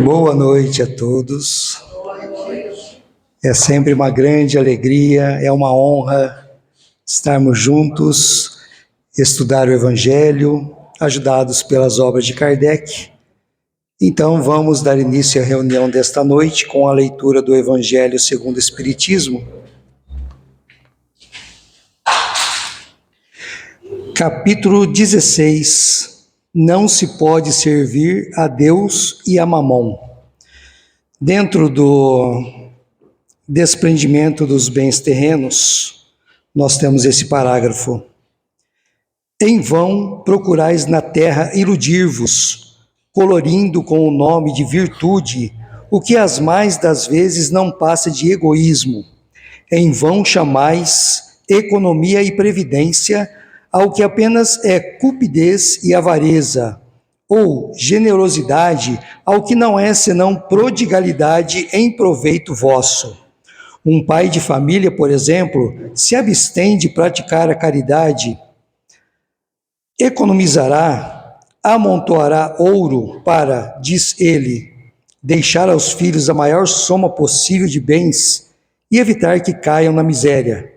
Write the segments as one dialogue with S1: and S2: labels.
S1: Boa noite a todos. É sempre uma grande alegria, é uma honra estarmos juntos, estudar o Evangelho, ajudados pelas obras de Kardec. Então vamos dar início à reunião desta noite com a leitura do Evangelho segundo o Espiritismo. Capítulo 16. Não se pode servir a Deus e a Mamon. Dentro do desprendimento dos bens terrenos, nós temos esse parágrafo. Em vão procurais na terra iludir-vos, colorindo com o nome de virtude o que as mais das vezes não passa de egoísmo. Em vão chamais economia e previdência ao que apenas é cupidez e avareza, ou generosidade ao que não é senão prodigalidade em proveito vosso. Um pai de família, por exemplo, se abstém de praticar a caridade, economizará, amontoará ouro para, diz ele, deixar aos filhos a maior soma possível de bens e evitar que caiam na miséria.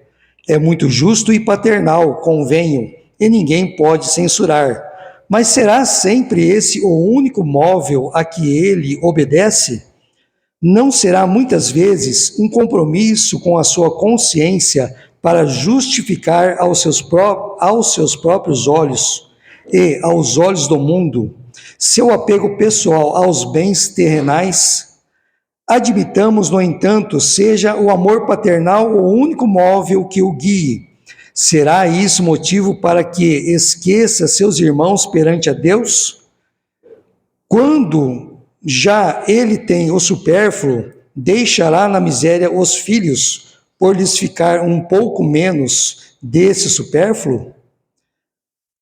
S1: É muito justo e paternal, convenho, e ninguém pode censurar. Mas será sempre esse o único móvel a que ele obedece? Não será muitas vezes um compromisso com a sua consciência para justificar aos seus próprios olhos e aos olhos do mundo seu apego pessoal aos bens terrenais? Admitamos, no entanto, seja o amor paternal o único móvel que o guie. Será isso motivo para que esqueça seus irmãos perante a Deus? Quando já ele tem o supérfluo, deixará na miséria os filhos, por lhes ficar um pouco menos desse supérfluo?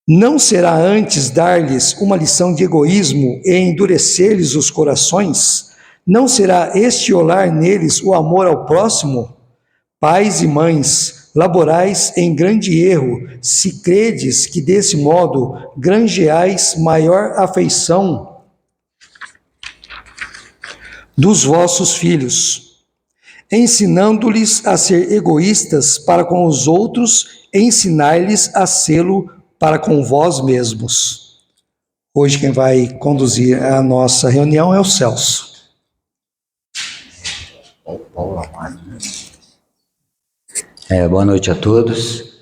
S1: Não será antes dar-lhes uma lição de egoísmo e endurecer-lhes os corações? Não será estiolar neles o amor ao próximo? Pais e mães, laborais em grande erro, se credes que desse modo granjeais maior afeição dos vossos filhos, ensinando-lhes a ser egoístas para com os outros, ensinai-lhes a sê-lo para com vós mesmos. Hoje quem vai conduzir a nossa reunião é o Celso.
S2: Boa noite a todos.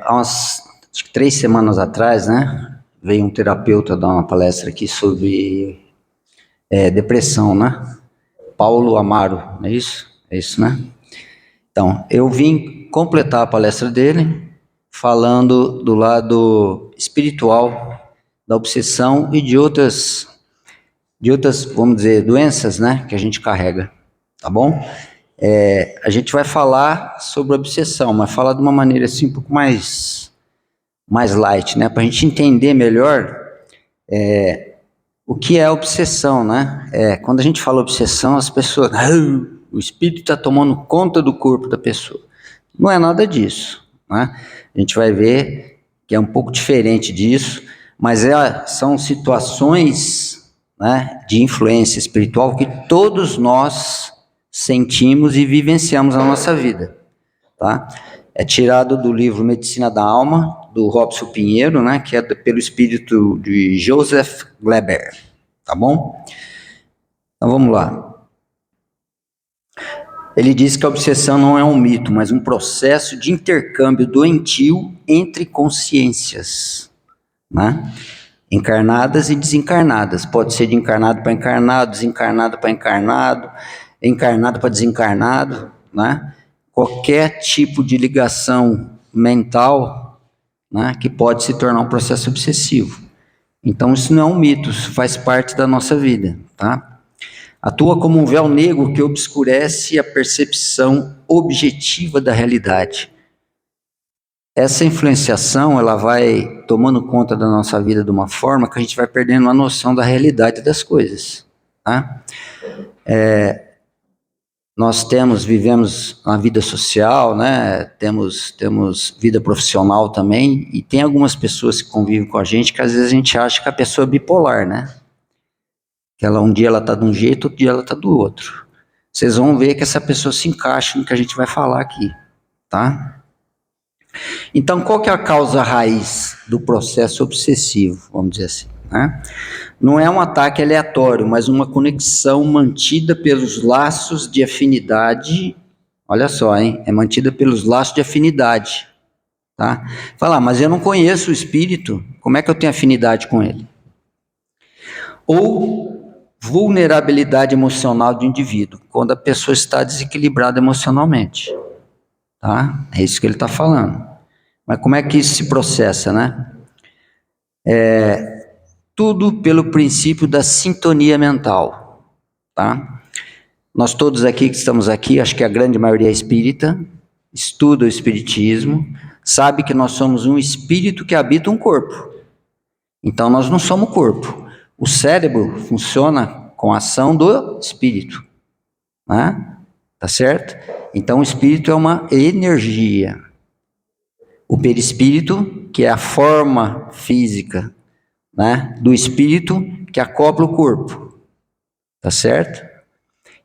S2: Há umas 3 semanas atrás, né, veio um terapeuta dar uma palestra aqui sobre depressão, né? Paulo Amaro, não é isso? É isso, né? Então, eu vim completar a palestra dele falando do lado espiritual da obsessão e de outras, vamos dizer, doenças, né, que a gente carrega, tá bom? A gente vai falar sobre a obsessão, mas falar de uma maneira assim um pouco mais light, né, para a gente entender melhor o que é a obsessão, né? Quando a gente fala obsessão, as pessoas, o espírito está tomando conta do corpo da pessoa. Não é nada disso, né? A gente vai ver que é um pouco diferente disso, mas são situações, né, de influência espiritual que todos nós sentimos e vivenciamos na nossa vida, tá? É tirado do livro Medicina da Alma, do Robson Pinheiro, né, que é pelo espírito de Joseph Gleber, tá bom? Então vamos lá. Ele diz que a obsessão não é um mito, mas um processo de intercâmbio doentio entre consciências, né? Encarnadas e desencarnadas. Pode ser de encarnado para encarnado, desencarnado para encarnado, encarnado para desencarnado, né? Qualquer tipo de ligação mental, né, que pode se tornar um processo obsessivo. Então isso não é um mito, isso faz parte da nossa vida, tá? Atua como um véu negro que obscurece a percepção objetiva da realidade. Essa influenciação, ela vai tomando conta da nossa vida de uma forma que a gente vai perdendo a noção da realidade das coisas, tá? nós vivemos uma vida social, né? Temos vida profissional também, e tem algumas pessoas que convivem com a gente que às vezes a gente acha que a pessoa é bipolar, né? Que um dia ela está de um jeito, outro dia ela está do outro. Vocês vão ver que essa pessoa se encaixa no que a gente vai falar aqui, tá? Então, qual que é a causa raiz do processo obsessivo, vamos dizer assim, né? Não é um ataque aleatório, mas uma conexão mantida pelos laços de afinidade. Olha só, hein? É mantida pelos laços de afinidade, tá? Fala, mas eu não conheço o espírito, como é que eu tenho afinidade com ele? Ou vulnerabilidade emocional do indivíduo, quando a pessoa está desequilibrada emocionalmente, tá? É isso que ele está falando. Mas como é que isso se processa, né? Tudo pelo princípio da sintonia mental, tá? Nós todos aqui que estamos aqui, acho que a grande maioria é espírita, estuda o espiritismo, sabe que nós somos um espírito que habita um corpo. Então nós não somos corpo. O cérebro funciona com a ação do espírito, né? Tá certo? Então o espírito é uma energia. O perispírito, que é a forma física, né, do espírito que acopla o corpo, tá certo?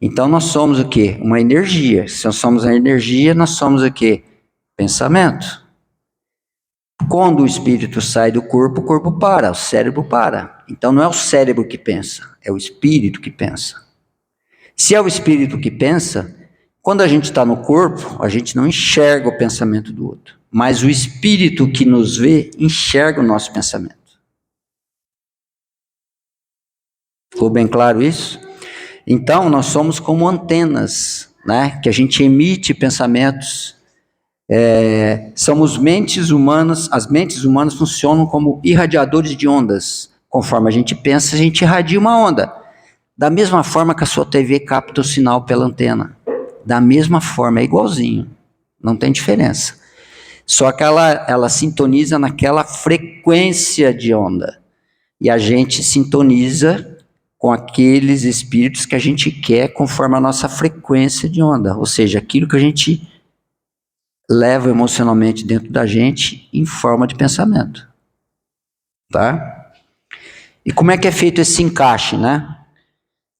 S2: Então nós somos o quê? Uma energia. Se nós somos a energia, nós somos o quê? Pensamento. Quando o espírito sai do corpo, o corpo para, o cérebro para. Então não é o cérebro que pensa, é o espírito que pensa. Se é o espírito que pensa, quando a gente está no corpo, a gente não enxerga o pensamento do outro, mas o espírito que nos vê enxerga o nosso pensamento. Ficou bem claro isso? Então, nós somos como antenas, né? Que a gente emite pensamentos. Somos mentes humanas, as mentes humanas funcionam como irradiadores de ondas. Conforme a gente pensa, a gente irradia uma onda. Da mesma forma que a sua TV capta o sinal pela antena. Da mesma forma, é igualzinho. Não tem diferença. Só que ela sintoniza naquela frequência de onda. E a gente sintoniza com aqueles espíritos que a gente quer conforme a nossa frequência de onda, ou seja, aquilo que a gente leva emocionalmente dentro da gente em forma de pensamento, tá? E como é que é feito esse encaixe, né?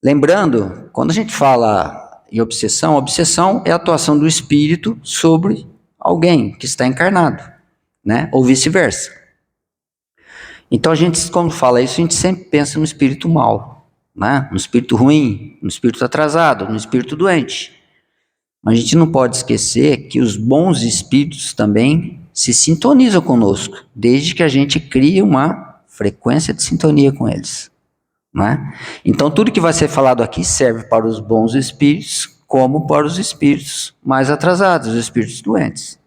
S2: Lembrando, quando a gente fala em obsessão, obsessão é a atuação do espírito sobre alguém que está encarnado, né? Ou vice-versa. Então a gente, quando fala isso, a gente sempre pensa no espírito mau, né? No espírito ruim, no espírito atrasado, no espírito doente. Mas a gente não pode esquecer que os bons espíritos também se sintonizam conosco, desde que a gente crie uma frequência de sintonia com eles, né? Então tudo que vai ser falado aqui serve para os bons espíritos, como para os espíritos mais atrasados, os espíritos doentes.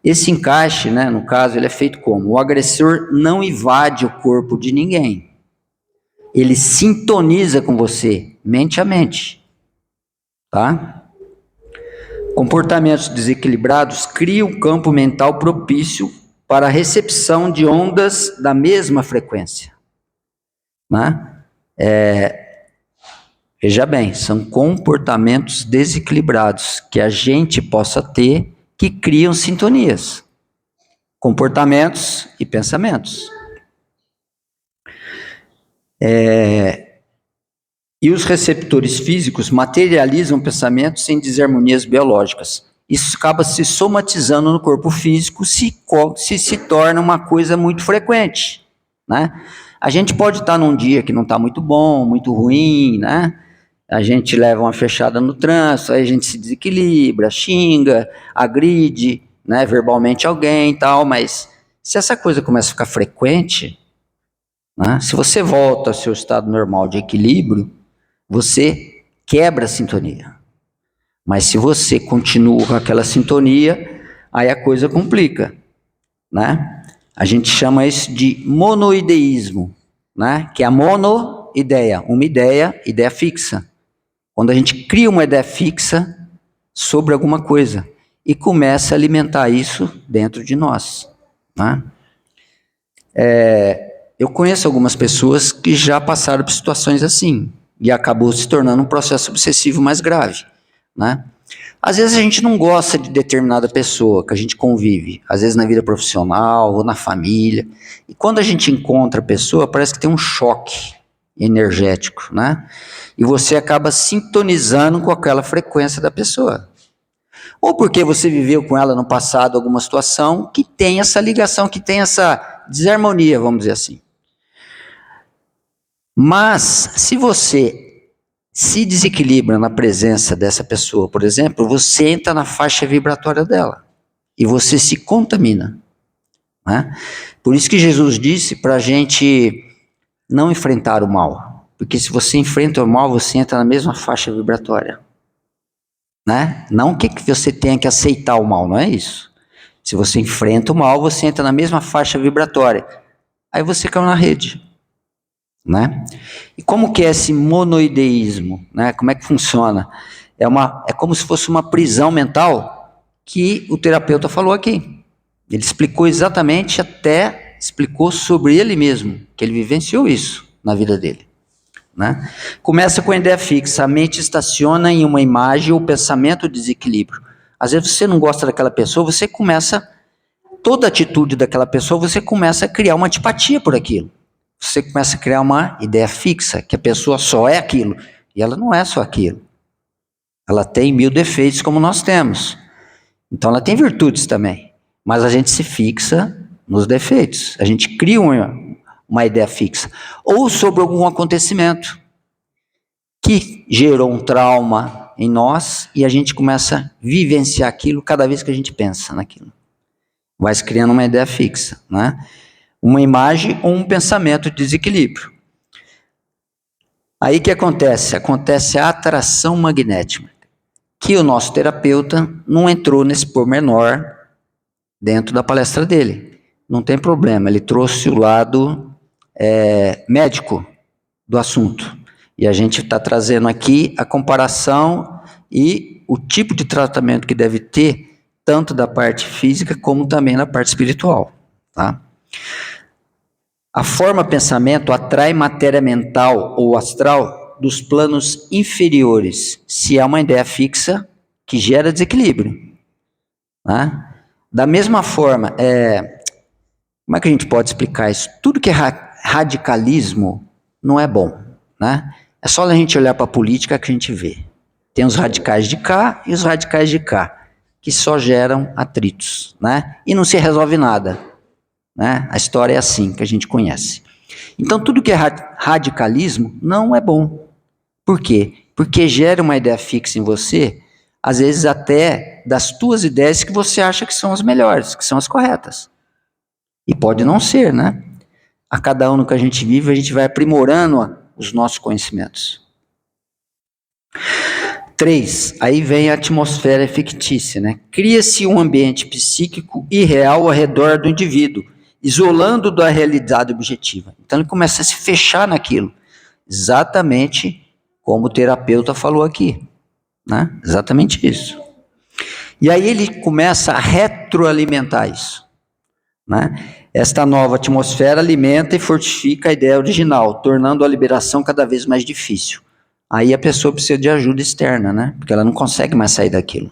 S2: Esse encaixe, né, no caso, ele é feito como? O agressor não invade o corpo de ninguém. Ele sintoniza com você, mente a mente, tá? Comportamentos desequilibrados criam um campo mental propício para a recepção de ondas da mesma frequência, né? Veja bem, são comportamentos desequilibrados que a gente possa ter que criam sintonias, comportamentos e pensamentos. E os receptores físicos materializam pensamentos em desarmonias biológicas. Isso acaba se somatizando no corpo físico, se torna uma coisa muito frequente, né? A gente pode estar num dia que não está muito bom, muito ruim, né? A gente leva uma fechada no trânsito, aí a gente se desequilibra, xinga, agride, né, verbalmente alguém e tal, mas se essa coisa começa a ficar frequente, né, se você volta ao seu estado normal de equilíbrio, você quebra a sintonia. Mas se você continua com aquela sintonia, aí a coisa complica, né? A gente chama isso de monoideísmo, né? Que é a monoideia, uma ideia fixa. Quando a gente cria uma ideia fixa sobre alguma coisa e começa a alimentar isso dentro de nós, né? Eu conheço algumas pessoas que já passaram por situações assim e acabou se tornando um processo obsessivo mais grave. né? Às vezes a gente não gosta de determinada pessoa que a gente convive, às vezes na vida profissional ou na família, e quando a gente encontra a pessoa, parece que tem um choque energético, né? E você acaba sintonizando com aquela frequência da pessoa. Ou porque você viveu com ela no passado alguma situação que tem essa ligação, que tem essa desarmonia, vamos dizer assim. Mas, se você se desequilibra na presença dessa pessoa, por exemplo, você entra na faixa vibratória dela e você se contamina, né? Por isso que Jesus disse para a gente não enfrentar o mal, porque se você enfrenta o mal, você entra na mesma faixa vibratória, né? Não que você tenha que aceitar o mal, não é isso. Se você enfrenta o mal, você entra na mesma faixa vibratória, aí você cai na rede, né? E como que é esse monoideísmo, né? Como é que funciona? É como se fosse uma prisão mental que o terapeuta falou aqui. Ele explicou exatamente, até explicou sobre ele mesmo, que ele vivenciou isso na vida dele, né? Começa com a ideia fixa, a mente estaciona em uma imagem ou pensamento de desequilíbrio. Às vezes você não gosta daquela pessoa, você começa, toda atitude daquela pessoa, você começa a criar uma antipatia por aquilo. Você começa a criar uma ideia fixa, que a pessoa só é aquilo, e ela não é só aquilo. Ela tem 1000 defeitos como nós temos. Então ela tem virtudes também, mas a gente se fixa nos defeitos. A gente cria uma ideia fixa. Ou sobre algum acontecimento que gerou um trauma em nós e a gente começa a vivenciar aquilo cada vez que a gente pensa naquilo. Vai se criando uma ideia fixa, né? Uma imagem ou um pensamento de desequilíbrio. Aí o que acontece? Acontece a atração magnética, que o nosso terapeuta não entrou nesse pormenor dentro da palestra dele. Não tem problema, ele trouxe o lado médico do assunto. E a gente está trazendo aqui a comparação e o tipo de tratamento que deve ter, tanto da parte física como também na parte espiritual, tá? A forma pensamento atrai matéria mental ou astral dos planos inferiores, se é uma ideia fixa que gera desequilíbrio, né? Da mesma forma, como é que a gente pode explicar isso? Tudo que é radicalismo não é bom, né? É só a gente olhar para a política que a gente vê. Tem os radicais de cá e os radicais de cá, que só geram atritos, né? E não se resolve nada, né? A história é assim, que a gente conhece. Então, tudo que é radicalismo não é bom. Por quê? Porque gera uma ideia fixa em você, às vezes até das tuas ideias que você acha que são as melhores, que são as corretas. E pode não ser, né? A cada ano que a gente vive, a gente vai aprimorando os nossos conhecimentos. 3. Aí vem a atmosfera fictícia, né? Cria-se um ambiente psíquico irreal ao redor do indivíduo, isolando da realidade objetiva. Então ele começa a se fechar naquilo, exatamente como o terapeuta falou aqui, né? Exatamente isso. E aí ele começa a retroalimentar isso, né? Esta nova atmosfera alimenta e fortifica a ideia original, tornando a liberação cada vez mais difícil. Aí a pessoa precisa de ajuda externa, né? Porque ela não consegue mais sair daquilo.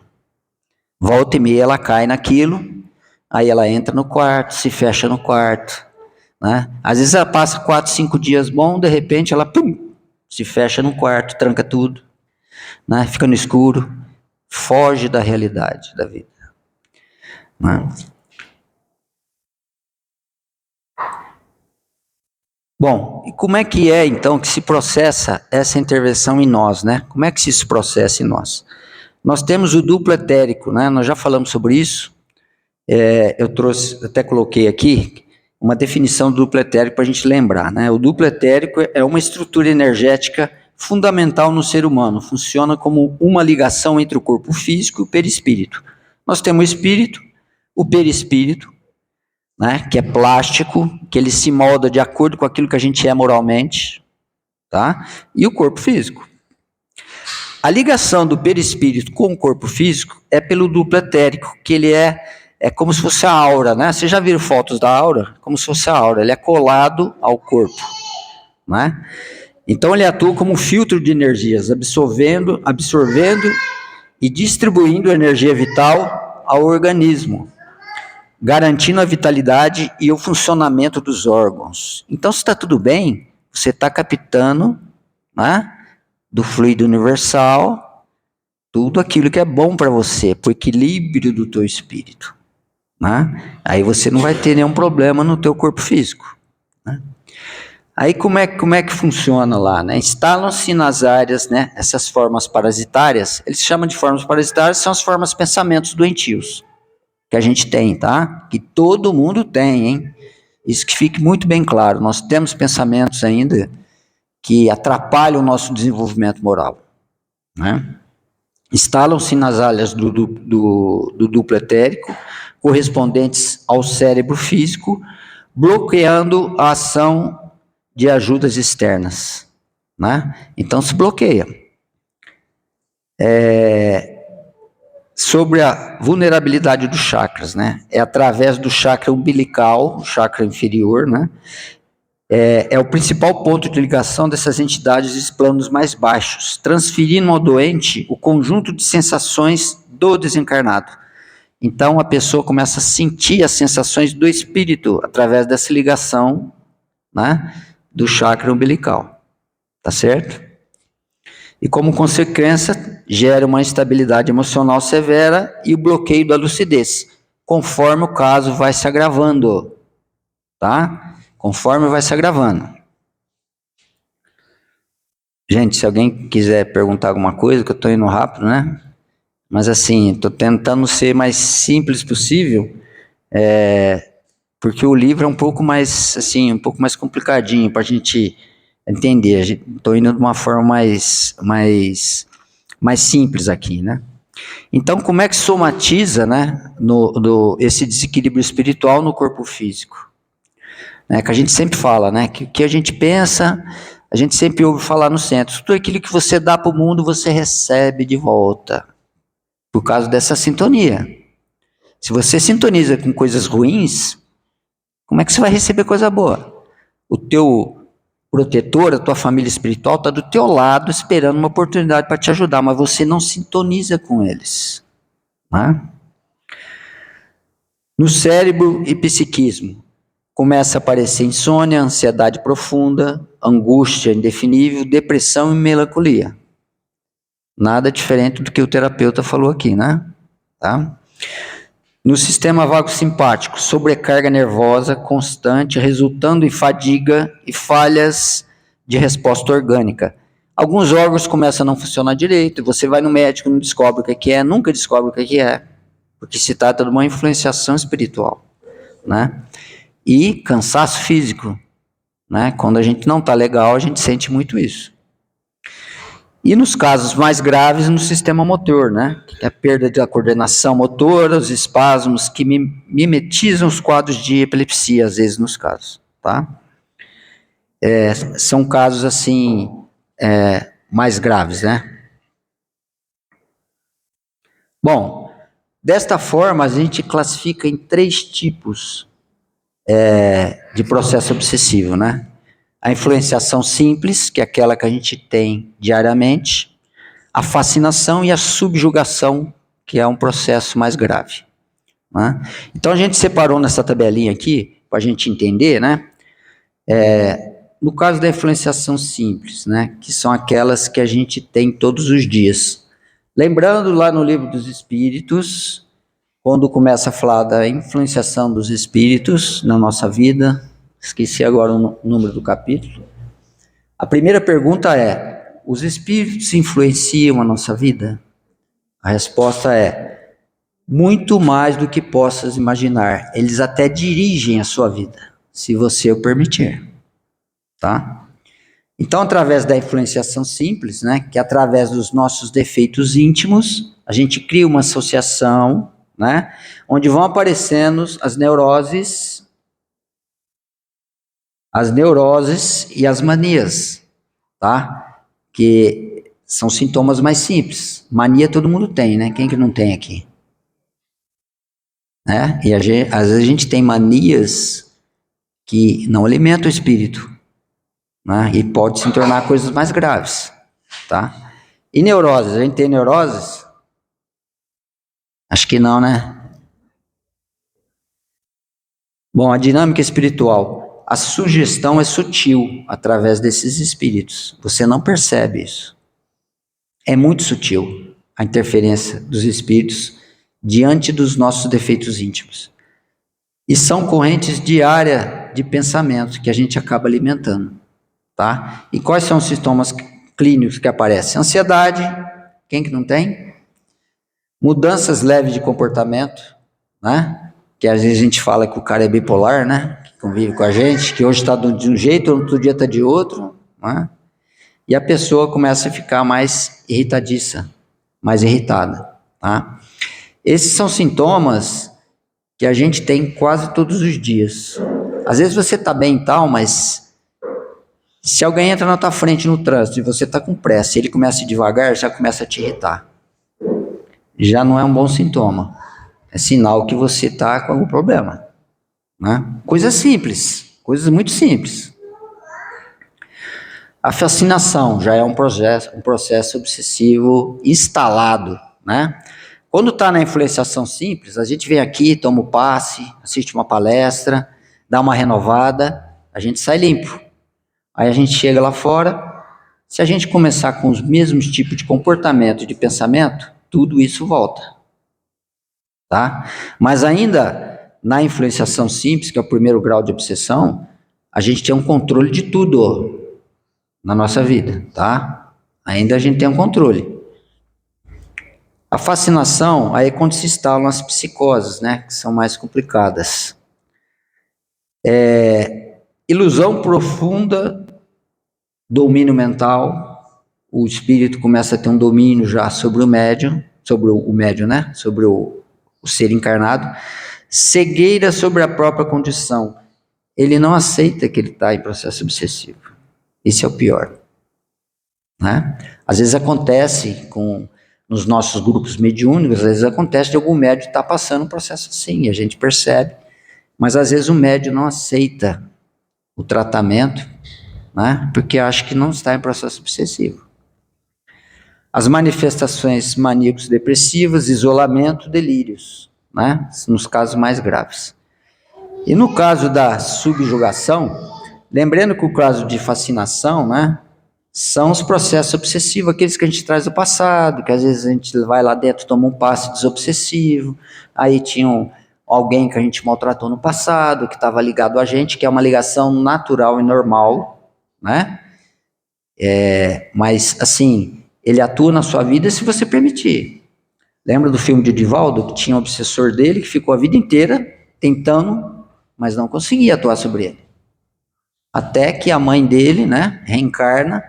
S2: Volta e meia ela cai naquilo, aí ela entra no quarto, se fecha no quarto, né? Às vezes ela passa 4, 5 dias bom, de repente ela se fecha no quarto, tranca tudo, né? Fica no escuro, foge da realidade da vida, né? Bom, e como é que então que se processa essa intervenção em nós, né? Como é que se processa em nós? Nós temos o duplo etérico, né? Nós já falamos sobre isso. Eu trouxe, até coloquei aqui uma definição do duplo etérico para a gente lembrar, né? O duplo etérico é uma estrutura energética fundamental no ser humano. Funciona como uma ligação entre o corpo físico e o perispírito. Nós temos o espírito, o perispírito, né, que é plástico, que ele se molda de acordo com aquilo que a gente é moralmente, tá? E o corpo físico. A ligação do perispírito com o corpo físico é pelo duplo etérico, que ele é como se fosse a aura, né? Vocês já viram fotos da aura? Como se fosse a aura, ele é colado ao corpo, né? Então ele atua como um filtro de energias, absorvendo e distribuindo energia vital ao organismo, garantindo a vitalidade e o funcionamento dos órgãos. Então, se está tudo bem, você está captando, né, do fluido universal tudo aquilo que é bom para você, para o equilíbrio do teu espírito. Né? Aí você não vai ter nenhum problema no teu corpo físico. Né? Aí como é que funciona lá? Né? Instalam-se nas áreas, né, essas formas parasitárias, eles chamam de formas parasitárias, são as formas pensamentos doentios, que a gente tem, tá? Que todo mundo tem, hein? Isso que fique muito bem claro, nós temos pensamentos ainda que atrapalham o nosso desenvolvimento moral. Né? Instalam-se nas áreas do duplo etérico, correspondentes ao cérebro físico, bloqueando a ação de ajudas externas. Né? Então se bloqueia. Sobre a vulnerabilidade dos chakras, né? É através do chakra umbilical, o chakra inferior, né? É o principal ponto de ligação dessas entidades dos planos mais baixos, transferindo ao doente o conjunto de sensações do desencarnado. Então a pessoa começa a sentir as sensações do espírito através dessa ligação, né, do chakra umbilical, tá certo? E como consequência gera uma instabilidade emocional severa e o bloqueio da lucidez, conforme o caso vai se agravando, tá? Conforme vai se agravando. Gente, se alguém quiser perguntar alguma coisa, que eu estou indo rápido, né? Mas assim, estou tentando ser mais simples possível, porque o livro é um pouco mais, assim, um pouco mais complicadinho para a gente entender. Estou indo de uma forma mais simples aqui, né? Então, como é que somatiza, né, esse desequilíbrio espiritual no corpo físico? Que a gente sempre fala, né, que o que a gente pensa, a gente sempre ouve falar no centro, tudo aquilo que você dá para o mundo, você recebe de volta, por causa dessa sintonia. Se você sintoniza com coisas ruins, como é que você vai receber coisa boa? O teu protetor, a tua família espiritual está do teu lado, esperando uma oportunidade para te ajudar, mas você não sintoniza com eles. Né? No cérebro e psiquismo, começa a aparecer insônia, ansiedade profunda, angústia indefinível, depressão e melancolia. Nada diferente do que o terapeuta falou aqui, né? Tá? No sistema vago simpático, sobrecarga nervosa constante, resultando em fadiga e falhas de resposta orgânica. Alguns órgãos começam a não funcionar direito, você vai no médico, não descobre o que é, nunca descobre o que é, porque se trata de uma influenciação espiritual, né? E cansaço físico, né? Quando a gente não está legal, a gente sente muito isso. E nos casos mais graves, no sistema motor, né? Que é a perda da coordenação motora, os espasmos que mimetizam os quadros de epilepsia, às vezes nos casos, tá? São casos, assim, mais graves, né? Bom, desta forma, a gente classifica em 3 tipos de processo obsessivo, né? A influenciação simples, que é aquela que a gente tem diariamente, a fascinação e a subjugação, que é um processo mais grave. Né? Então a gente separou nessa tabelinha aqui, para a gente entender, né? No caso da influenciação simples, né? Que são aquelas que a gente tem todos os dias. Lembrando lá no Livro dos Espíritos, quando começa a falar da influenciação dos espíritos na nossa vida, esqueci agora o número do capítulo. A primeira pergunta é: os espíritos influenciam a nossa vida? A resposta é: muito mais do que possas imaginar. Eles até dirigem a sua vida, se você o permitir. Tá? Então, através da influenciação simples, né, que é através dos nossos defeitos íntimos, a gente cria uma associação, né, onde vão aparecendo as neuroses e as manias, tá? Que são sintomas mais simples. Mania todo mundo tem, né? Quem que não tem aqui? Né? E às vezes a gente tem manias que não alimentam o espírito, né? E pode se tornar coisas mais graves, tá? E neuroses, a gente tem neuroses Acho que não, né? Bom, a dinâmica espiritual. A sugestão é sutil através desses espíritos. Você não percebe isso. É muito sutil a interferência dos espíritos diante dos nossos defeitos íntimos. E são correntes diárias de pensamento que a gente acaba alimentando, tá? E quais são os sintomas clínicos que aparecem? Ansiedade, quem que não tem? Mudanças leves de comportamento, né? Que às vezes a gente fala que o cara é bipolar, né? Que convive com a gente, que hoje está de um jeito, outro dia está de outro, né? E a pessoa começa a ficar mais irritadiça, mais irritada, tá? Esses são sintomas que a gente tem quase todos os dias. Às vezes você está bem e tal, mas se alguém entra na tua frente no trânsito e você está com pressa e ele começa a ir devagar, já começa a te irritar. Já não é um bom sintoma. É sinal que você está com algum problema, né? Coisas simples, coisas muito simples. A fascinação já é um processo obsessivo instalado, né? Quando está na influenciação simples, a gente vem aqui, toma o passe, assiste uma palestra, dá uma renovada, a gente sai limpo. Aí a gente chega lá fora, se a gente começar com os mesmos tipos de comportamento e de pensamento, tudo isso volta, tá? Mas ainda na influenciação simples, que é o primeiro grau de obsessão, a gente tem um controle de tudo na nossa vida, tá? Ainda a gente tem um controle. A fascinação, aí é quando se instalam as psicoses, né, que são mais complicadas. Ilusão profunda, domínio mental, o espírito começa a ter um domínio já sobre o médium, né, sobre o ser encarnado. Cegueira sobre a própria condição. Ele não aceita que ele está em processo obsessivo. Esse é o pior, né? Às vezes acontece nos nossos grupos mediúnicos, às vezes acontece de algum médium estar passando um processo assim, a gente percebe, mas às vezes o médium não aceita o tratamento, né? Porque acha que não está em processo obsessivo. As manifestações maníacos depressivas, isolamento, delírios, né? Nos casos mais graves. E no caso da subjugação, lembrando que o caso de fascinação, né, são os processos obsessivos, aqueles que a gente traz do passado, que às vezes a gente vai lá dentro, toma um passe desobsessivo, aí tinha alguém que a gente maltratou no passado, que estava ligado a gente, que é uma ligação natural e normal, né? Mas, assim, ele atua na sua vida se você permitir. Lembra do filme de Divaldo, que tinha um obsessor dele, que ficou a vida inteira tentando, mas não conseguia atuar sobre ele. Até que a mãe dele, né, reencarna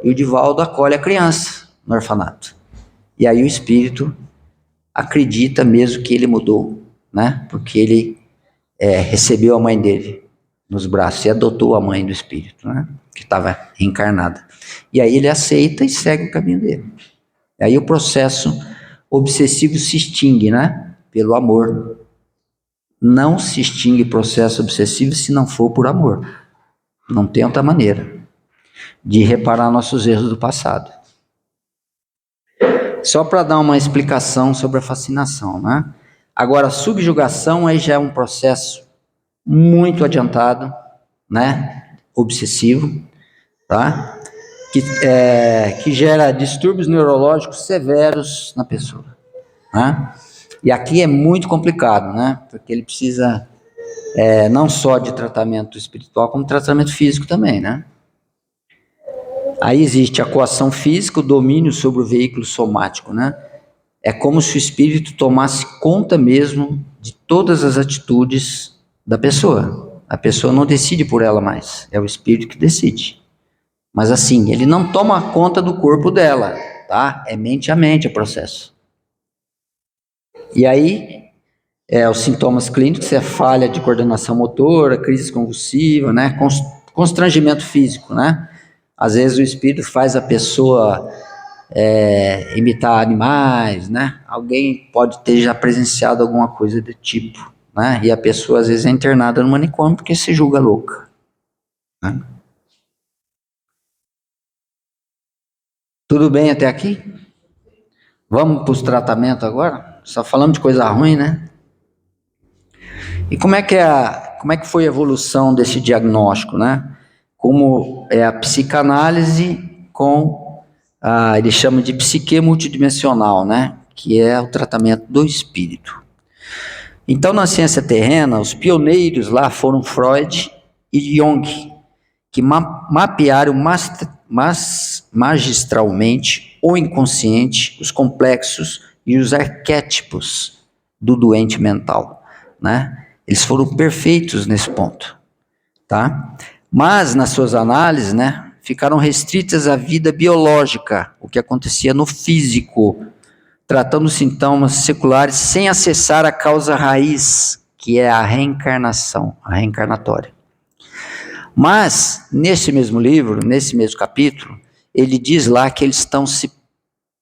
S2: e o Divaldo acolhe a criança no orfanato. E aí o espírito acredita mesmo que ele mudou, né, porque ele recebeu a mãe dele nos braços e adotou a mãe do espírito, né, que estava reencarnada. E aí ele aceita e segue o caminho dele. E aí o processo obsessivo se extingue, né, pelo amor. Não se extingue processo obsessivo se não for por amor. Não tem outra maneira de reparar nossos erros do passado. Só para dar uma explicação sobre a fascinação, né? Agora, a subjugação aí já é um processo muito adiantado, né? Obsessivo, tá? Que gera distúrbios neurológicos severos na pessoa, né? E aqui é muito complicado, né? Porque ele precisa não só de tratamento espiritual, como tratamento físico também, né? Aí existe a coação física, o domínio sobre o veículo somático, né? É como se o espírito tomasse conta mesmo de todas as atitudes da pessoa. A pessoa não decide por ela mais, é o espírito que decide. Mas assim, ele não toma conta do corpo dela, tá? É mente a mente o processo. E aí, os sintomas clínicos é falha de coordenação motora, crise convulsiva, né? Constrangimento físico, né? Às vezes o espírito faz a pessoa imitar animais, né? Alguém pode ter já presenciado alguma coisa do tipo, né? E a pessoa às vezes é internada no manicômio porque se julga louca, né? Tudo bem até aqui? Vamos para os tratamentos agora? Só falamos de coisa ruim, né? E como é que foi a evolução desse diagnóstico, né? Como é a psicanálise com ele chama de psique multidimensional, né? Que é o tratamento do espírito. Então, na ciência terrena, os pioneiros lá foram Freud e Jung, que mapearam magistralmente o inconsciente, os complexos e os arquétipos do doente mental, né? Eles foram perfeitos nesse ponto, tá? Mas, nas suas análises, né, ficaram restritas à vida biológica, o que acontecia no físico, tratando sintomas seculares sem acessar a causa raiz, que é a reencarnação, a reencarnatória. Mas, nesse mesmo livro, nesse mesmo capítulo, ele diz lá que eles estão se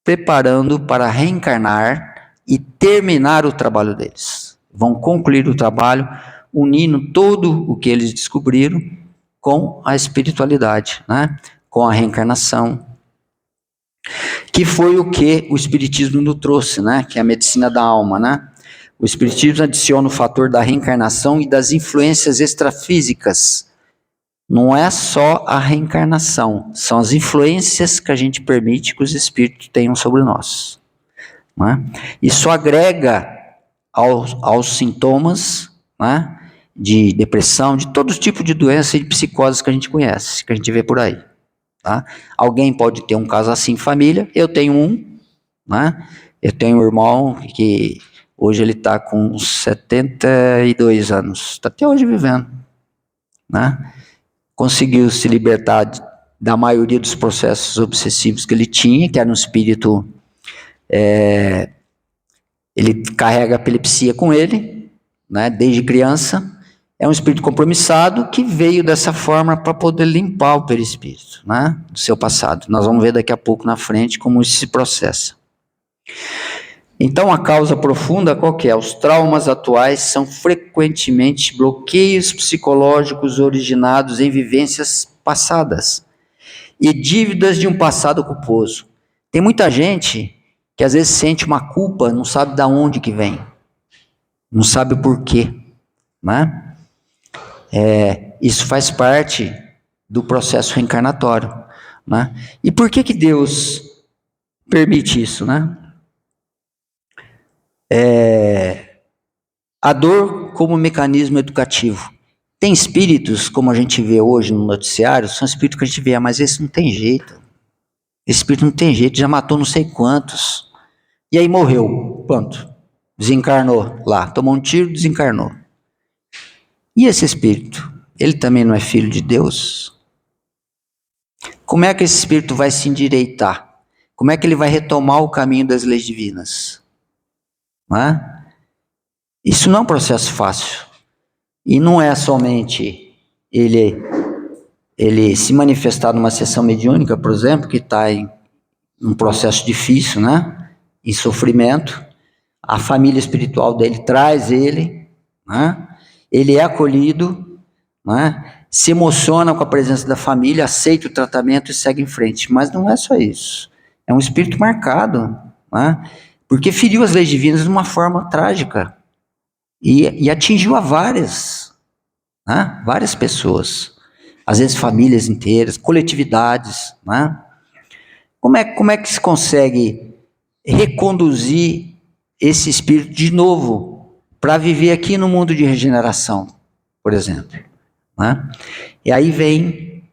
S2: preparando para reencarnar e terminar o trabalho deles. Vão concluir o trabalho unindo todo o que eles descobriram com a espiritualidade, né? Com a reencarnação, que foi o que o Espiritismo nos trouxe, né? Que é a medicina da alma, né? O Espiritismo adiciona o fator da reencarnação e das influências extrafísicas. Não é só a reencarnação, são as influências que a gente permite que os espíritos tenham sobre nós, né? Isso agrega aos sintomas, né, de depressão, de todo tipo de doença e de psicose que a gente conhece, que a gente vê por aí, tá? Alguém pode ter um caso assim em família, eu tenho um, né? Eu tenho um irmão que hoje ele está com 72 anos, está até hoje vivendo, né? Conseguiu se libertar da maioria dos processos obsessivos que ele tinha, que era um espírito, ele carrega a epilepsia com ele, né, desde criança. É um espírito compromissado que veio dessa forma para poder limpar o perispírito, né, do seu passado. Nós vamos ver daqui a pouco na frente como isso se processa. Então, a causa profunda qual que é? Os traumas atuais são frequentemente bloqueios psicológicos originados em vivências passadas e dívidas de um passado culposo. Tem muita gente que às vezes sente uma culpa, não sabe de onde que vem, não sabe o porquê, né? Isso faz parte do processo reencarnatório, né? E por que Deus permite isso, né? A dor como mecanismo educativo. Tem espíritos, como a gente vê hoje no noticiário, são espíritos que a gente vê, mas esse não tem jeito. Esse espírito não tem jeito, já matou não sei quantos. E aí morreu, pronto. Desencarnou lá, tomou um tiro, desencarnou. E esse espírito, ele também não é filho de Deus? Como é que esse espírito vai se endireitar? Como é que ele vai retomar o caminho das leis divinas? Não é? Isso não é um processo fácil. E não é somente ele se manifestar numa sessão mediúnica, por exemplo, que está em um processo difícil, né? Em sofrimento. A família espiritual dele traz ele, né? Ele é acolhido, né? Se emociona com a presença da família, aceita o tratamento e segue em frente. Mas não é só isso. É um espírito marcado, né? Porque feriu as leis divinas de uma forma trágica. E atingiu a várias pessoas, às vezes famílias inteiras, coletividades, né? Como é que se consegue reconduzir esse espírito de novo para viver aqui no mundo de regeneração, por exemplo, né? E aí vem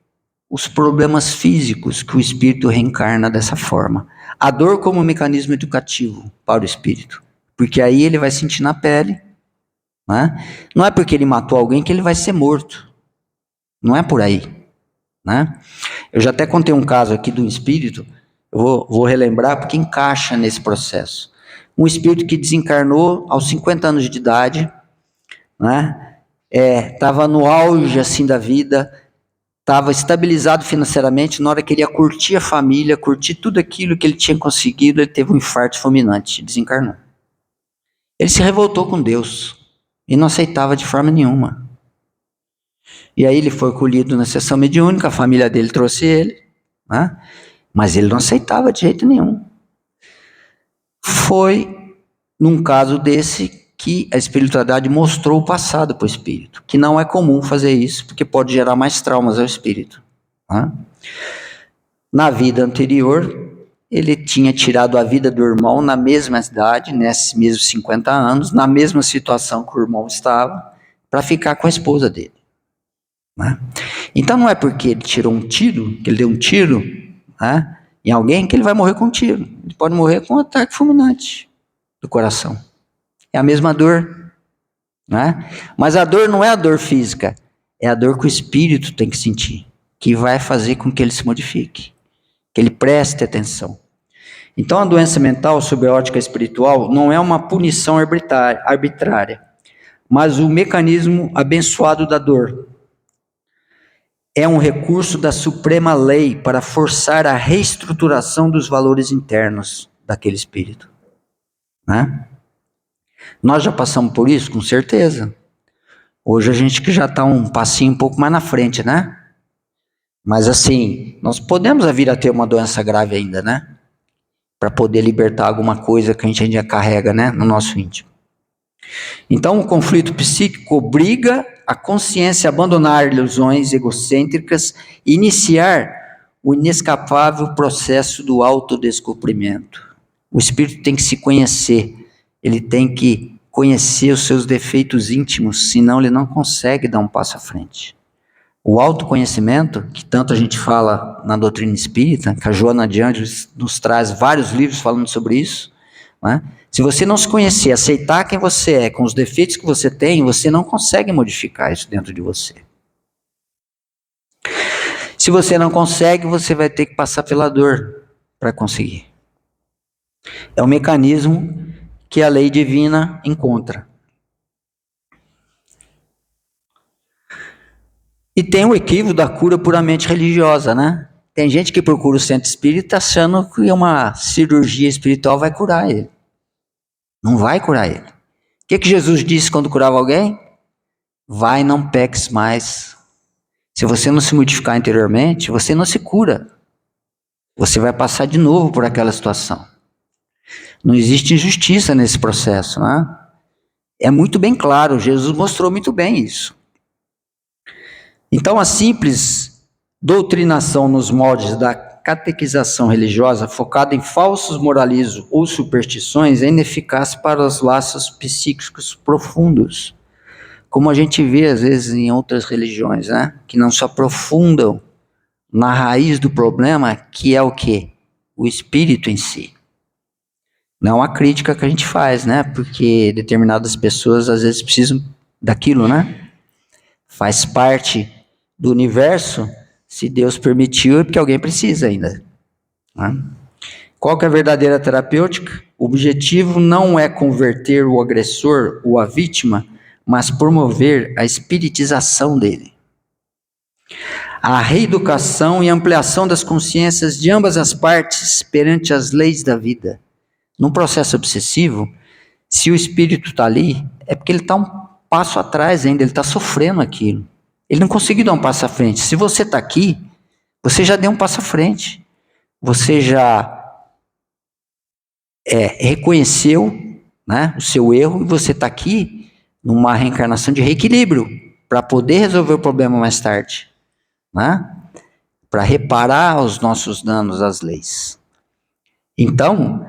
S2: os problemas físicos que o espírito reencarna dessa forma. A dor como mecanismo educativo para o espírito, porque aí ele vai sentir na pele, né? Não é porque ele matou alguém que ele vai ser morto. Não é por aí, né? Eu já até contei um caso aqui de um espírito, eu vou relembrar porque encaixa nesse processo. Um espírito que desencarnou aos 50 anos de idade, né? Estava no auge assim da vida, estava estabilizado financeiramente, na hora que ele ia curtir a família, curtir tudo aquilo que ele tinha conseguido, ele teve um infarto fulminante, desencarnou. Ele se revoltou com Deus e não aceitava de forma nenhuma. E aí ele foi acolhido na sessão mediúnica, a família dele trouxe ele, né? Mas ele não aceitava de jeito nenhum. Foi num caso desse que a espiritualidade mostrou o passado para o espírito, que não é comum fazer isso, porque pode gerar mais traumas ao espírito. Né? Na vida anterior, ele tinha tirado a vida do irmão na mesma idade, nesses mesmos 50 anos, na mesma situação que o irmão estava, para ficar com a esposa dele. Né? Então não é porque ele tirou um tiro, que ele deu um tiro, né, em alguém, que ele vai morrer com um tiro. Ele pode morrer com um ataque fulminante do coração. É a mesma dor. Né? Mas a dor não é a dor física, é a dor que o espírito tem que sentir, que vai fazer com que ele se modifique, que ele preste atenção. Então a doença mental, sob a ótica espiritual, não é uma punição arbitrária, mas o mecanismo abençoado da dor. É um recurso da suprema lei para forçar a reestruturação dos valores internos daquele espírito. Né? Nós já passamos por isso, com certeza. Hoje a gente que já está um passinho um pouco mais na frente, né? Mas assim, nós podemos vir a ter uma doença grave ainda, né? Para poder libertar alguma coisa que a gente ainda carrega, né? No nosso íntimo. Então o conflito psíquico obriga a consciência a abandonar ilusões egocêntricas e iniciar o inescapável processo do autodescobrimento. O espírito tem que se conhecer, ele tem que conhecer os seus defeitos íntimos, senão ele não consegue dar um passo à frente. O autoconhecimento, que tanto a gente fala na doutrina espírita, que a Joana de Ângeles nos traz vários livros falando sobre isso, né? Se você não se conhecer, aceitar quem você é, com os defeitos que você tem, você não consegue modificar isso dentro de você. Se você não consegue, você vai ter que passar pela dor para conseguir. É o mecanismo que a lei divina encontra. E tem o equívoco da cura puramente religiosa, né? Tem gente que procura o centro espírita achando que uma cirurgia espiritual vai curar ele. Não vai curar ele. O que Jesus disse quando curava alguém? Vai, não peques mais. Se você não se modificar interiormente, você não se cura. Você vai passar de novo por aquela situação. Não existe injustiça nesse processo, né? É muito bem claro, Jesus mostrou muito bem isso. Então a simples doutrinação nos moldes da catequização religiosa focada em falsos moralismos ou superstições é ineficaz para os laços psíquicos profundos, como a gente vê às vezes em outras religiões, né? Que não se aprofundam na raiz do problema, que é o quê? O espírito em si. Não é uma crítica que a gente faz, né? Porque determinadas pessoas às vezes precisam daquilo, né? Faz parte do universo. Se Deus permitiu, é porque alguém precisa ainda. Né? Qual que é a verdadeira terapêutica? O objetivo não é converter o agressor ou a vítima, mas promover a espiritização dele. A reeducação e ampliação das consciências de ambas as partes perante as leis da vida. Num processo obsessivo, se o espírito está ali, é porque ele está um passo atrás ainda, ele está sofrendo aquilo. Ele não conseguiu dar um passo à frente. Se você está aqui, você já deu um passo à frente. Você já reconheceu, né, o seu erro, e você está aqui numa reencarnação de reequilíbrio para poder resolver o problema mais tarde, né? Para reparar os nossos danos às leis. Então,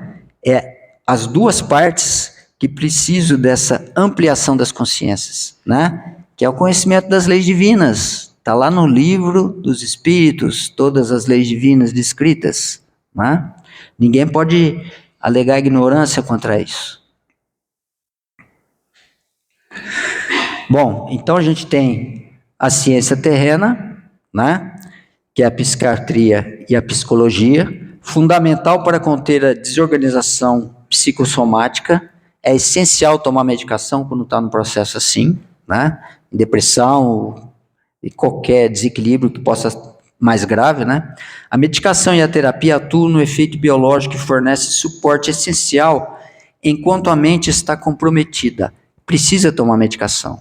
S2: as duas partes que precisam dessa ampliação das consciências, né? Que é o conhecimento das leis divinas. Está lá no livro dos Espíritos, todas as leis divinas descritas. Né? Ninguém pode alegar ignorância contra isso. Bom, então a gente tem a ciência terrena, né? Que é a psiquiatria e a psicologia, fundamental para conter a desorganização psicossomática. É essencial tomar medicação quando está no processo assim, né? Depressão e qualquer desequilíbrio que possa mais grave, né? A medicação e a terapia atuam no efeito biológico e fornecem suporte essencial enquanto a mente está comprometida. Precisa tomar medicação.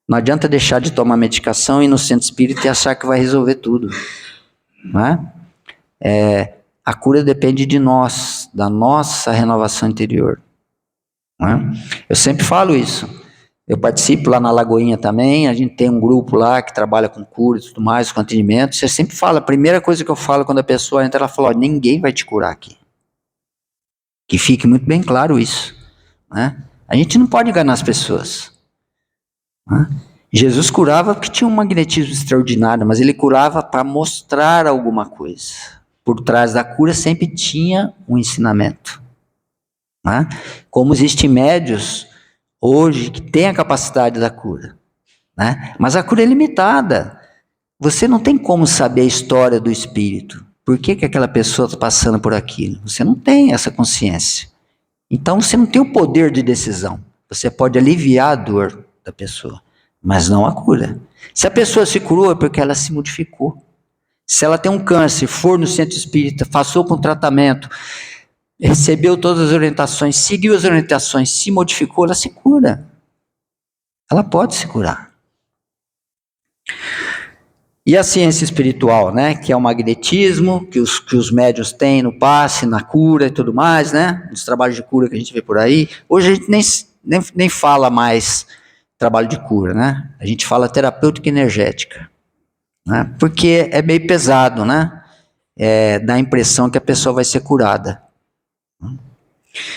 S2: Não adianta deixar de tomar medicação e ir no centro espírita e achar que vai resolver tudo, né? A cura depende de nós, da nossa renovação interior. né? Eu sempre falo isso. Eu participo lá na Lagoinha também, a gente tem um grupo lá que trabalha com cura e tudo mais, com atendimento. Você sempre fala, a primeira coisa que eu falo quando a pessoa entra, ela fala, ó, ninguém vai te curar aqui. Que fique muito bem claro isso, né? A gente não pode enganar as pessoas, né? Jesus curava porque tinha um magnetismo extraordinário, mas ele curava para mostrar alguma coisa. Por trás da cura sempre tinha um ensinamento, né? Como existem médios hoje que têm a capacidade da cura, né? Mas a cura é limitada. Você não tem como saber a história do espírito. Por que aquela pessoa está passando por aquilo? Você não tem essa consciência. Então você não tem o poder de decisão. Você pode aliviar a dor da pessoa, mas não a cura. Se a pessoa se curou é porque ela se modificou. Se ela tem um câncer, for no centro espírita, passou por um tratamento, recebeu todas as orientações, seguiu as orientações, se modificou, ela se cura. Ela pode se curar. E a ciência espiritual, né, que é o magnetismo, que os médiuns têm no passe, na cura e tudo mais, né, nos trabalhos de cura que a gente vê por aí. Hoje a gente nem fala mais trabalho de cura, né, a gente fala terapêutica energética, né, porque é meio pesado, né, dá a impressão que a pessoa vai ser curada.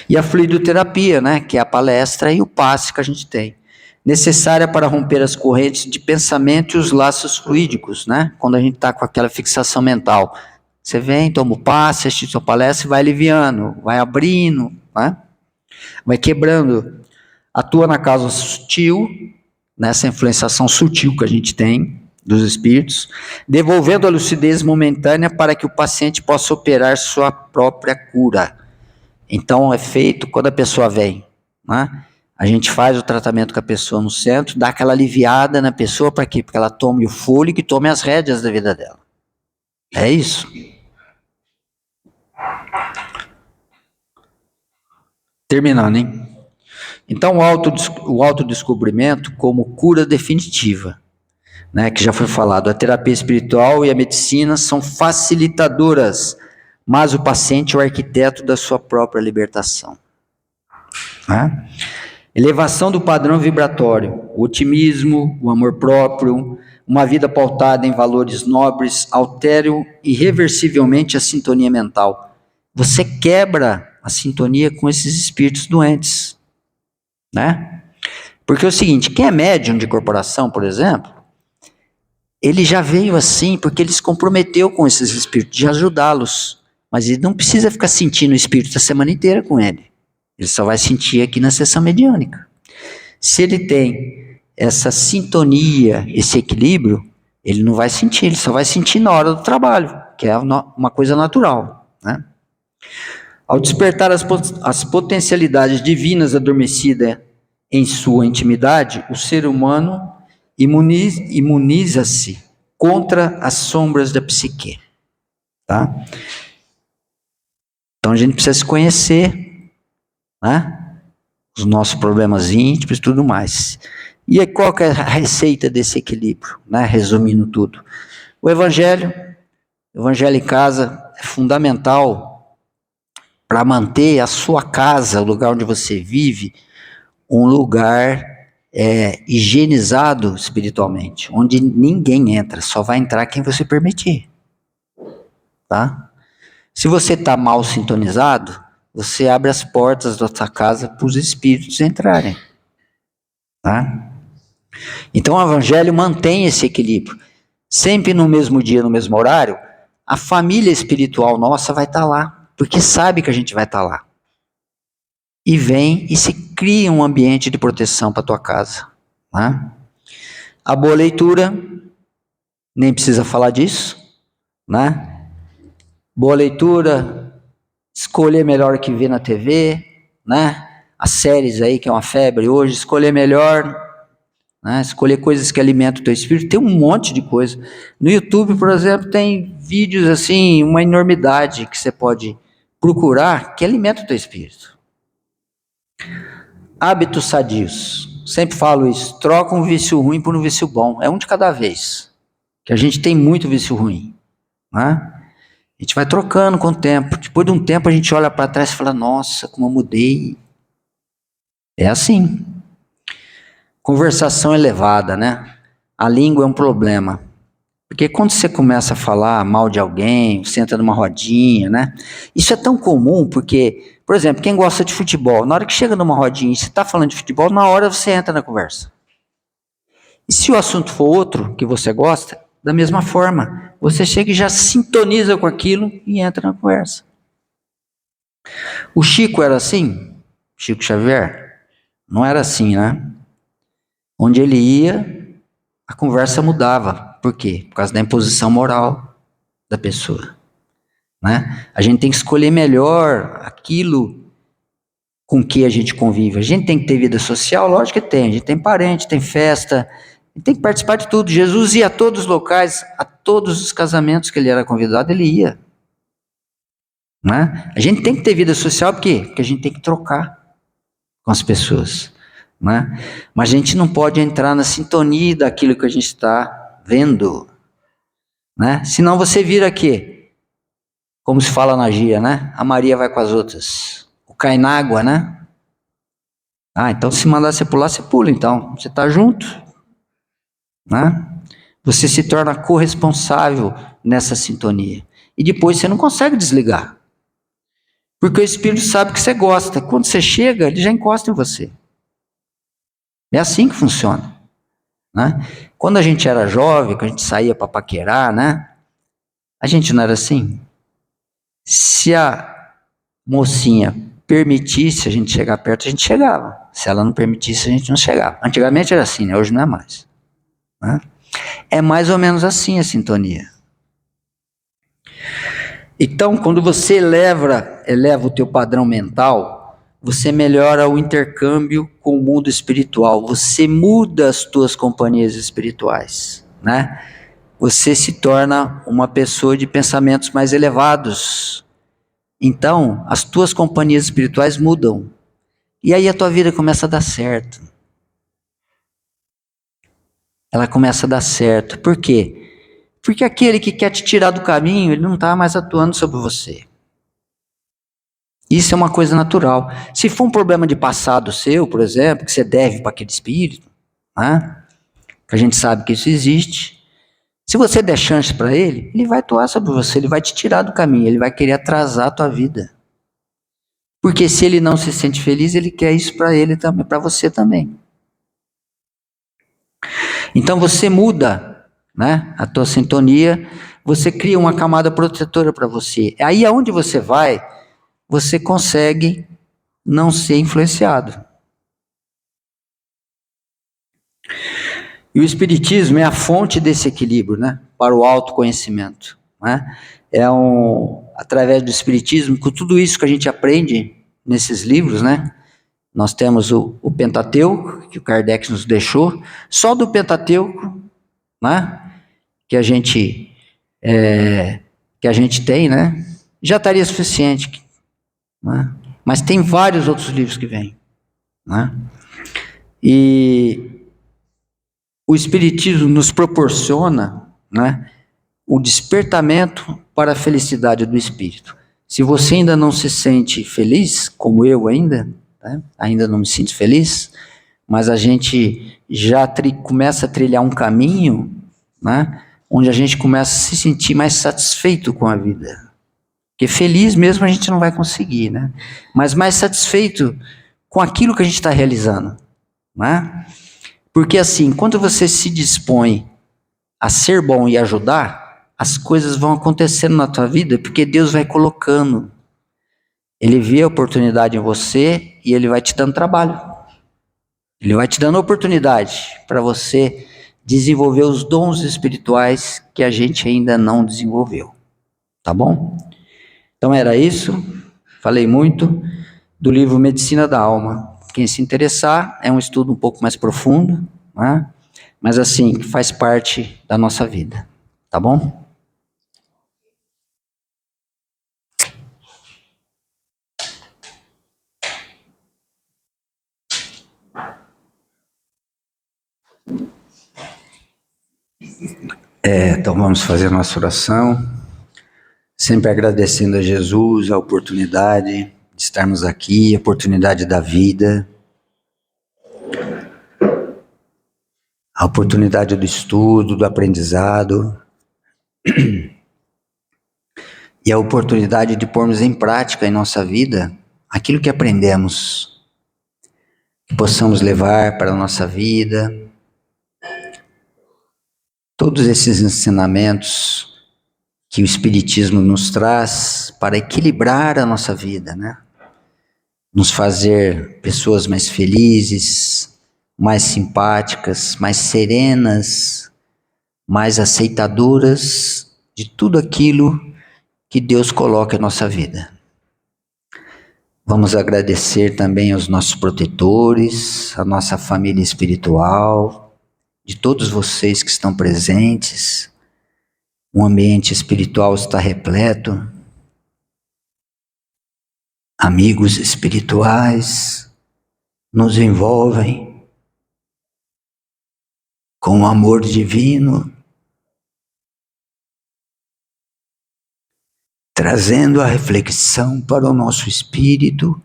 S2: E a fluidoterapia, né, que é a palestra e o passe que a gente tem. Necessária para romper as correntes de pensamento e os laços fluídicos, né? Quando a gente está com aquela fixação mental. Você vem, toma o passe, assiste sua palestra e vai aliviando, vai abrindo, né? Vai quebrando. Atua na causa sutil, nessa influenciação sutil que a gente tem dos espíritos, devolvendo a lucidez momentânea para que o paciente possa operar sua própria cura. Então é feito quando a pessoa vem, né? A gente faz o tratamento com a pessoa no centro, dá aquela aliviada na pessoa, para quê? Porque ela tome o fôlego e tome as rédeas da vida dela. É isso. Terminando, hein? Então o autodescobrimento como cura definitiva, né, que já foi falado, a terapia espiritual e a medicina são facilitadoras, mas o paciente é o arquiteto da sua própria libertação, né? Elevação do padrão vibratório, o otimismo, o amor próprio, uma vida pautada em valores nobres, alteram irreversivelmente a sintonia mental. Você quebra a sintonia com esses espíritos doentes, né? Porque é o seguinte, quem é médium de corporação, por exemplo, ele já veio assim porque ele se comprometeu com esses espíritos, de ajudá-los, mas ele não precisa ficar sentindo o espírito a semana inteira com ele. Ele só vai sentir aqui na sessão mediúnica. Se ele tem essa sintonia, esse equilíbrio, ele não vai sentir, ele só vai sentir na hora do trabalho, que é uma coisa natural, né? Ao despertar as potencialidades divinas adormecidas em sua intimidade, o ser humano imuniza-se contra as sombras da psique, tá? Então a gente precisa se conhecer, né? Os nossos problemas íntimos e tudo mais. E aí, qual que é a receita desse equilíbrio, né? Resumindo tudo. O Evangelho em casa é fundamental para manter a sua casa, o lugar onde você vive, um lugar higienizado espiritualmente, onde ninguém entra, só vai entrar quem você permitir, tá? Se você está mal sintonizado, você abre as portas da sua casa para os espíritos entrarem, tá? Então o Evangelho mantém esse equilíbrio. Sempre no mesmo dia, no mesmo horário, a família espiritual nossa vai estar lá, porque sabe que a gente vai estar lá. E vem e se cria um ambiente de proteção para a tua casa, né? A boa leitura, nem precisa falar disso, né? Boa leitura, escolher melhor o que vê na TV, né? As séries aí, que é uma febre hoje, escolher melhor, né? Escolher coisas que alimentam o teu espírito. Tem um monte de coisa. No YouTube, por exemplo, tem vídeos assim, uma enormidade que você pode procurar que alimenta o teu espírito. Hábitos sadios. Sempre falo isso. Troca um vício ruim por um vício bom. É um de cada vez. Que a gente tem muito vício ruim, né? A gente vai trocando com o tempo. Depois de um tempo a gente olha para trás e fala, nossa, como eu mudei. É assim. Conversação elevada, né? A língua é um problema. Porque quando você começa a falar mal de alguém, você entra numa rodinha, né? Isso é tão comum porque, por exemplo, quem gosta de futebol, na hora que chega numa rodinha e você está falando de futebol, na hora você entra na conversa. E se o assunto for outro que você gosta, da mesma forma, você chega e já sintoniza com aquilo e entra na conversa. O Chico era assim? Chico Xavier? Não era assim, né? Onde ele ia, a conversa mudava. Por quê? Por causa da imposição moral da pessoa, né? A gente tem que escolher melhor aquilo com que a gente convive. A gente tem que ter vida social? Lógico que tem. A gente tem parente, tem festa, tem que participar de tudo. Jesus ia a todos os locais, a todos os casamentos que ele era convidado, ele ia, né? A gente tem que ter vida social, por quê? Porque a gente tem que trocar com as pessoas, né? Mas a gente não pode entrar na sintonia daquilo que a gente está vendo, né? Senão você vira quê? Como se fala na gíria, né? A Maria vai com as outras. O cai na água, né? Ah, então se mandar você pular, você pula, então. Você está junto, né? Você se torna corresponsável nessa sintonia. E depois você não consegue desligar. Porque o Espírito sabe que você gosta. Quando você chega, ele já encosta em você. É assim que funciona, né? Quando a gente era jovem, que a gente saía para paquerar, né? A gente não era assim. Se a mocinha permitisse a gente chegar perto, a gente chegava. Se ela não permitisse, a gente não chegava. Antigamente era assim, né? Hoje não é mais, né? É mais ou menos assim a sintonia. Então, quando você eleva o teu padrão mental, você melhora o intercâmbio com o mundo espiritual. Você muda as tuas companhias espirituais, né? Você se torna uma pessoa de pensamentos mais elevados. Então, as tuas companhias espirituais mudam. E aí a tua vida começa a dar certo. Ela começa a dar certo. Por quê? Porque aquele que quer te tirar do caminho, ele não está mais atuando sobre você. Isso é uma coisa natural. Se for um problema de passado seu, por exemplo, que você deve para aquele espírito, né? Que a gente sabe que isso existe. Se você der chance para ele, ele vai atuar sobre você, ele vai te tirar do caminho, ele vai querer atrasar a tua vida. Porque se ele não se sente feliz, ele quer isso para ele também, para você também. Então você muda, né, a tua sintonia, você cria uma camada protetora para você. Aí aonde você vai, você consegue não ser influenciado. E o Espiritismo é a fonte desse equilíbrio, né, para o autoconhecimento, né? Através do Espiritismo, com tudo isso que a gente aprende nesses livros, né? Nós temos o Pentateuco, que o Kardec nos deixou, só do Pentateuco, né, que a gente tem, né, já estaria suficiente, né? Mas tem vários outros livros que vêm, né? E o Espiritismo nos proporciona, né, o despertamento para a felicidade do espírito. Se você ainda não se sente feliz, como eu ainda, né, ainda não me sinto feliz, mas a gente já começa a trilhar um caminho, né, onde a gente começa a se sentir mais satisfeito com a vida. Porque feliz mesmo a gente não vai conseguir, né? Mas mais satisfeito com aquilo que a gente está realizando, né? Porque assim, quando você se dispõe a ser bom e ajudar, as coisas vão acontecendo na tua vida, porque Deus vai colocando. Ele vê a oportunidade em você e ele vai te dando trabalho. Ele vai te dando oportunidade para você desenvolver os dons espirituais que a gente ainda não desenvolveu. Tá bom? Então era isso. Falei muito do livro Medicina da Alma. Quem se interessar, é um estudo um pouco mais profundo, né? Mas assim, faz parte da nossa vida. Tá bom? Então vamos fazer a nossa oração, sempre agradecendo a Jesus a oportunidade de estarmos aqui, a oportunidade da vida, a oportunidade do estudo, do aprendizado e a oportunidade de pormos em prática em nossa vida aquilo que aprendemos, que possamos levar para a nossa vida. Todos esses ensinamentos que o Espiritismo nos traz para equilibrar a nossa vida, né? Nos fazer pessoas mais felizes, mais simpáticas, mais serenas, mais aceitadoras de tudo aquilo que Deus coloca em nossa vida. Vamos agradecer também aos nossos protetores, a nossa família espiritual, de todos vocês que estão presentes. O ambiente espiritual está repleto. Amigos espirituais nos envolvem com o amor divino, trazendo a reflexão para o nosso espírito,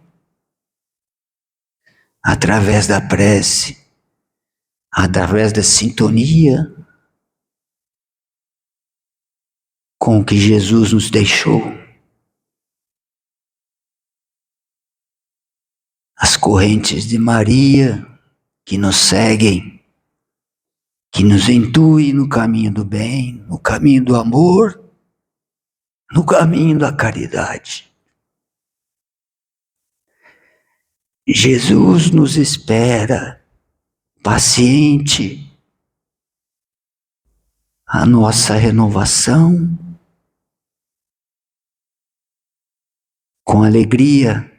S2: através da prece, através da sintonia com o que Jesus nos deixou. As correntes de Maria que nos seguem, que nos intuem no caminho do bem, no caminho do amor, no caminho da caridade. Jesus nos espera, paciente, a nossa renovação, com alegria,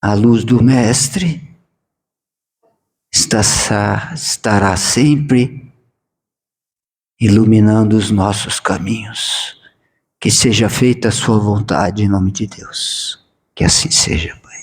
S2: a luz do Mestre estará sempre iluminando os nossos caminhos. Que seja feita a sua vontade em nome de Deus. Que assim seja, Pai.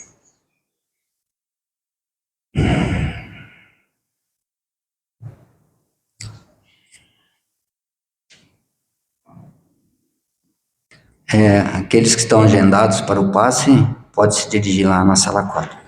S2: Aqueles que estão agendados para o passe, pode se dirigir lá na sala 4.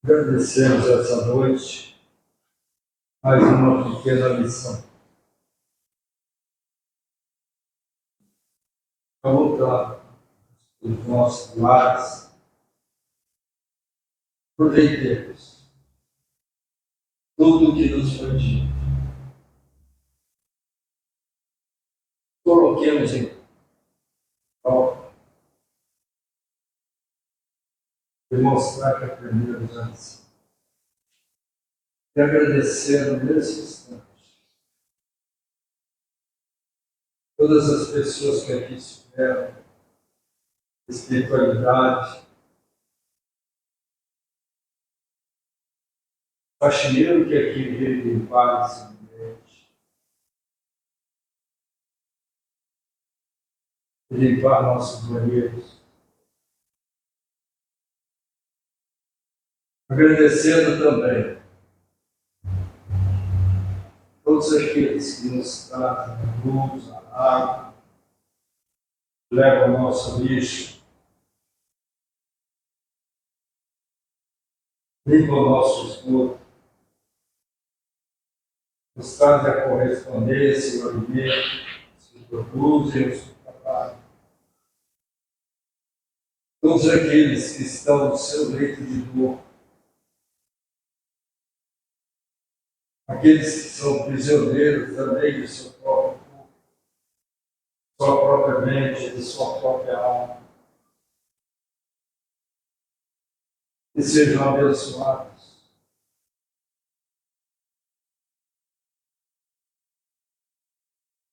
S1: Agradecemos essa noite mais uma pequena lição. Para voltar os nossos lares, aproveitemos tudo o que nos foi dito. Coloquemos em prova e mostrar que aprendemos antes. E agradecendo nesse instante todas as pessoas que aqui estiveram, espiritualidade, faxineiro que aqui veio limpar esse ambiente, limpar nossos banheiros. Agradecendo também todos aqueles que nos trazem a luz, a água, levam o nosso lixo, limpam o nosso esgoto, nos trazem a correspondência, o alimento, os produzem o trabalho. Todos aqueles que estão no seu leito de dor, aqueles que são prisioneiros também de seu próprio corpo, sua própria mente, de sua própria alma, que sejam abençoados.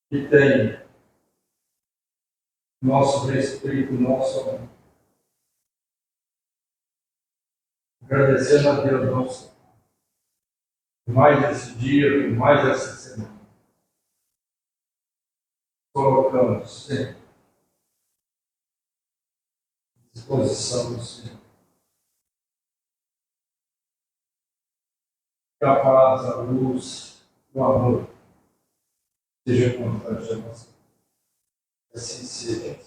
S1: Que tenham nosso respeito, nosso amor. Agradecendo a Deus, nosso por mais esse dia, por mais essa semana. Colocamos sempre à disposição do Senhor. Que a paz, a luz, o amor seja constante a você. Assim seja.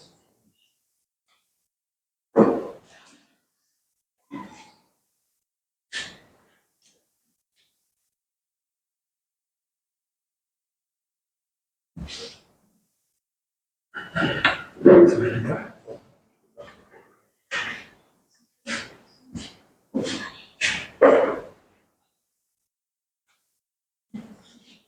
S1: Você vai ficar?